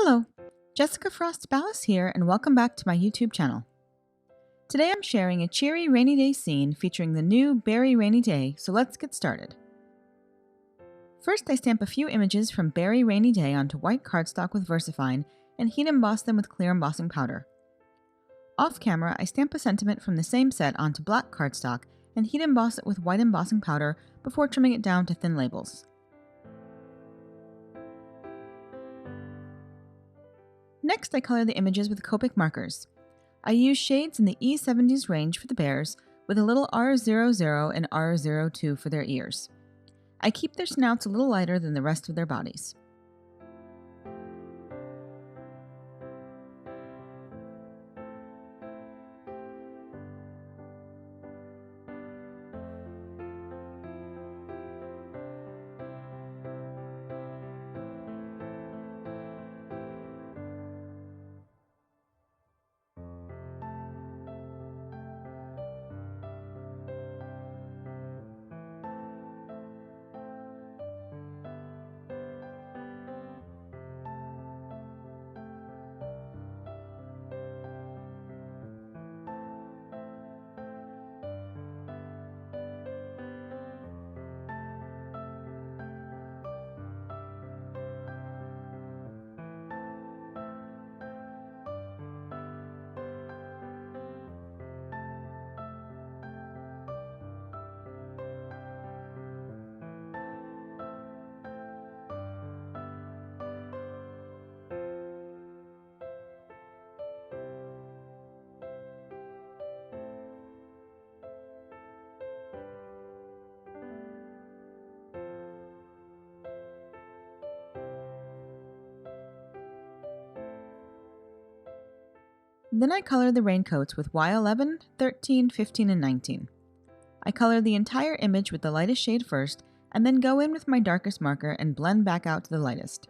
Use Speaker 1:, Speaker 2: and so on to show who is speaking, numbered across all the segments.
Speaker 1: Hello, Jessica Frost-Ballas here, and welcome back to my YouTube channel. Today I'm sharing a cheery rainy day scene featuring the new Beary Rainy Day, so let's get started. First, I stamp a few images from Beary Rainy Day onto white cardstock with VersaFine and heat emboss them with clear embossing powder. Off camera, I stamp a sentiment from the same set onto black cardstock and heat emboss it with white embossing powder before trimming it down to thin labels. Next, I color the images with Copic markers. I use shades in the E70s range for the bears, with a little R00 and R02 for their ears. I keep their snouts a little lighter than the rest of their bodies. Then I color the raincoats with Y11, 13, 15, and 19. I color the entire image with the lightest shade first, and then go in with my darkest marker and blend back out to the lightest.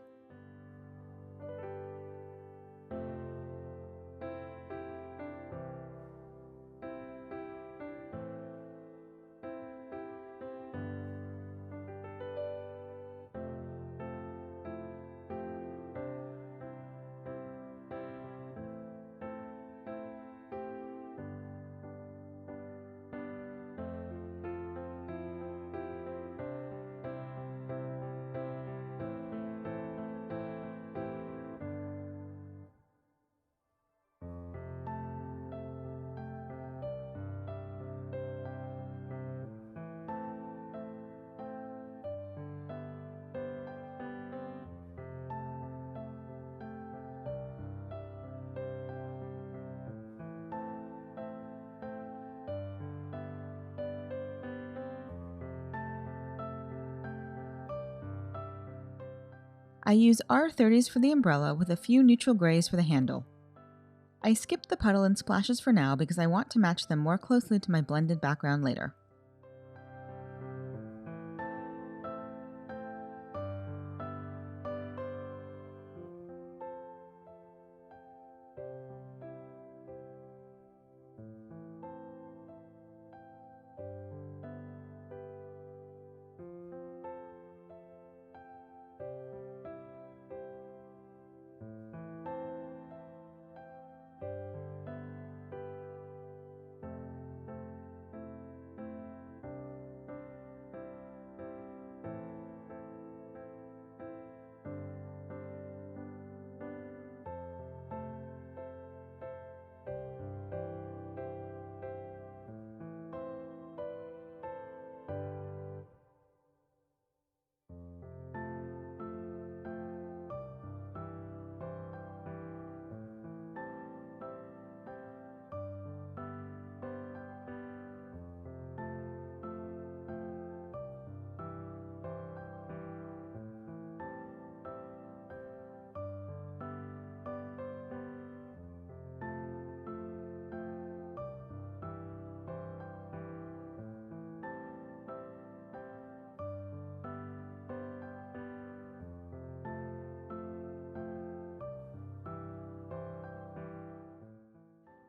Speaker 1: I use R30s for the umbrella with a few neutral grays for the handle. I skipped the puddle and splashes for now because I want to match them more closely to my blended background later.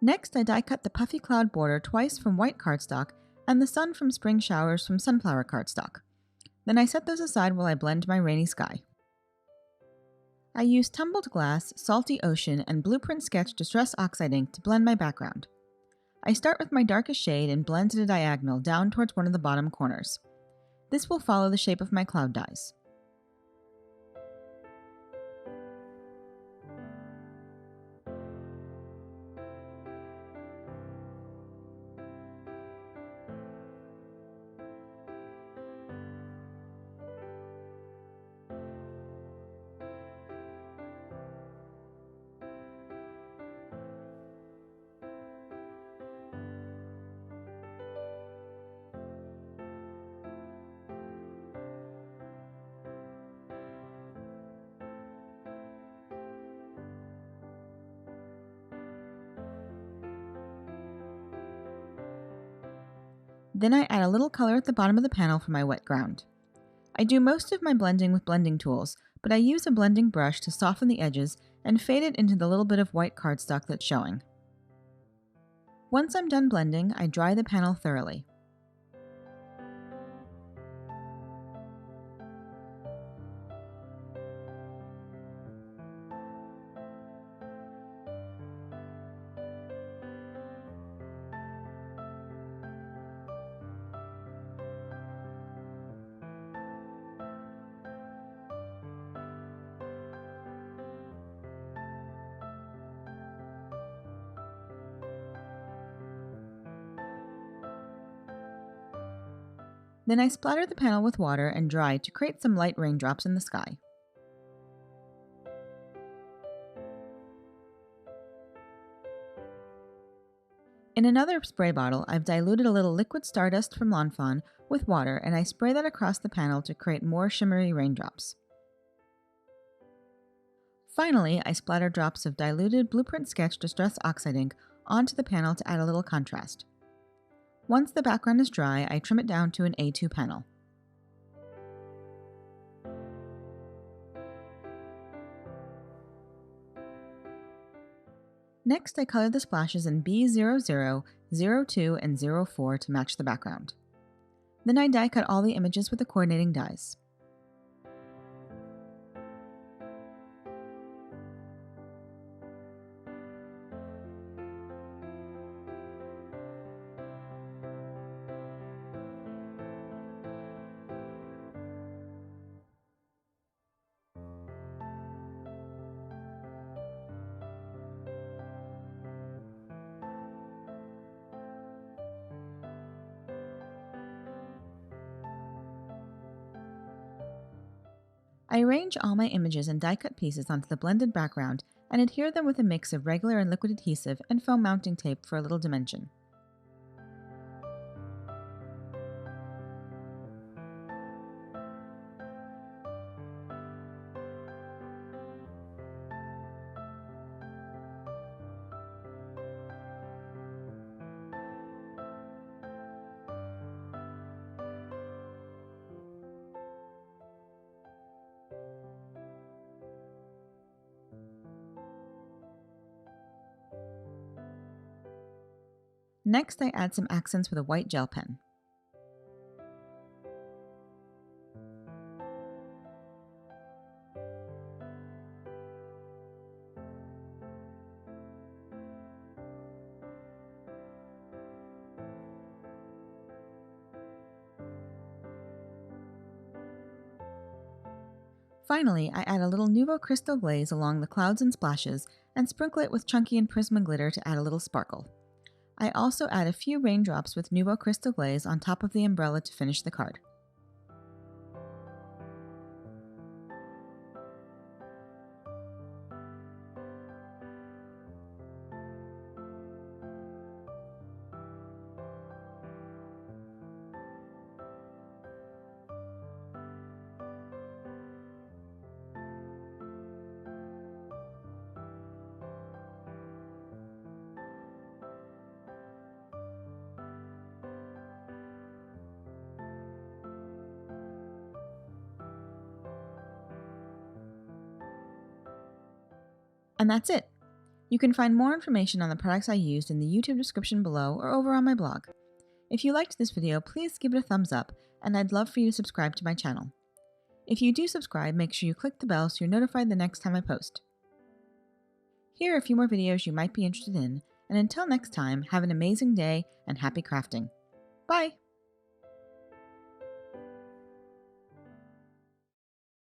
Speaker 1: Next, I die cut the puffy cloud border twice from white cardstock and the sun from spring showers from sunflower cardstock. Then I set those aside while I blend my rainy sky. I use tumbled glass, salty ocean, and blueprint sketch distress oxide ink to blend my background. I start with my darkest shade and blend at a diagonal down towards one of the bottom corners. This will follow the shape of my cloud dies. Then I add a little color at the bottom of the panel for my wet ground. I do most of my blending with blending tools, but I use a blending brush to soften the edges and fade it into the little bit of white cardstock that's showing. Once I'm done blending, I dry the panel thoroughly. Then I splatter the panel with water and dry to create some light raindrops in the sky. In another spray bottle, I've diluted a little liquid stardust from Lawn Fawn with water, and I spray that across the panel to create more shimmery raindrops. Finally, I splatter drops of diluted Blueprint Sketch Distress Oxide ink onto the panel to add a little contrast. Once the background is dry, I trim it down to an A2 panel. Next, I color the splashes in B00, 02, and 04 to match the background. Then I die cut all the images with the coordinating dies. I arrange all my images and die-cut pieces onto the blended background and adhere them with a mix of regular and liquid adhesive and foam mounting tape for a little dimension. Next, I add some accents with a white gel pen. Finally, I add a little Nuvo crystal glaze along the clouds and splashes and sprinkle it with chunky and prisma glitter to add a little sparkle. I also add a few raindrops with Nuvo crystal glaze on top of the umbrella to finish the card. And that's it! You can find more information on the products I used in the YouTube description below or over on my blog. If you liked this video, please give it a thumbs up, and I'd love for you to subscribe to my channel. If you do subscribe, make sure you click the bell so you're notified the next time I post. Here are a few more videos you might be interested in, and until next time, have an amazing day and happy crafting. Bye!